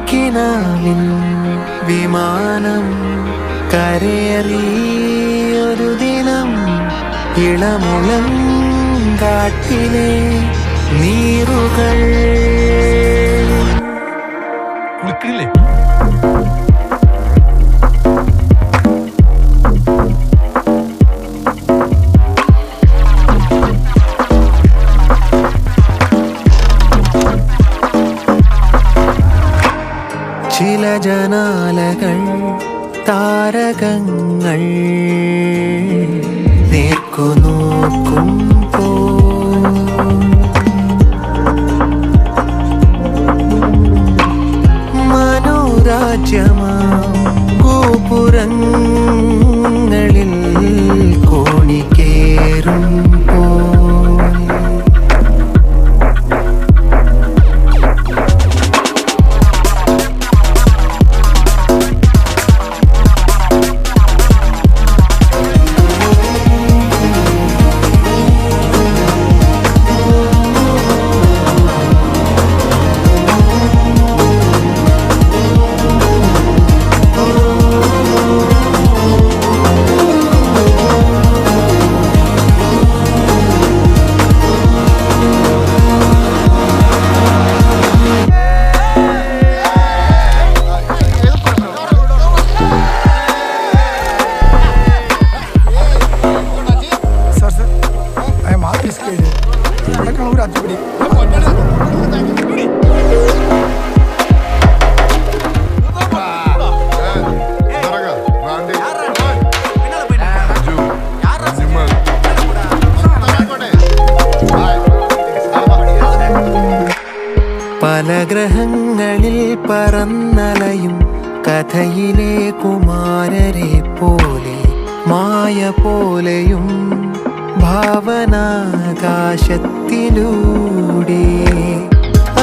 കിനാവിൻ വിമാനം കരയേറിയൊരു ദിനം ഇളമുളം കാട്ടിലെ നീറുകൾ ചില ജനാലകൾ താരകങ്ങൾ നേർക്കുനോക്കും മനോരാജ്യമാ ഗോപുരങ്ങളിൽ കോണിക്കേറും പല ഗ്രഹങ്ങളിൽ പറന്നലയും കഥയിലെ കുമാരരെ പോലെ മായ പോലെയും ഭാവനാകാശത്തിലൂടെ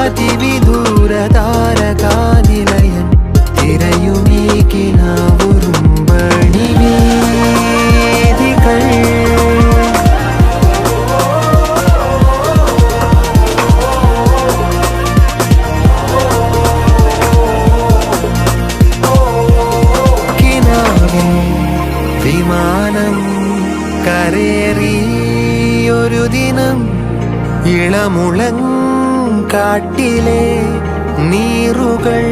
അതിവിദൂര താരകാനിലയൻ തിരയുമീ കിനാവുറുമ്പണി വേദികൾ വിമാനം കരയേറിയൊരു ദിനം ഇളമുളം കാട്ടിലെ നീറുകൾ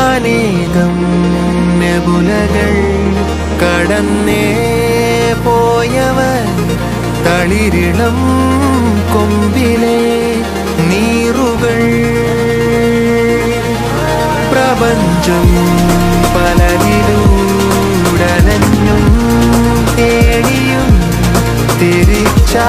അനേകം നെബുലകൾ കടന്നേ പോയവർ തളിരിളം കൊമ്പിലെ നീറുകൾ പ്രപഞ്ചം പലതിലൂടലഞ്ഞും തേടിയും തിരിച്ചാ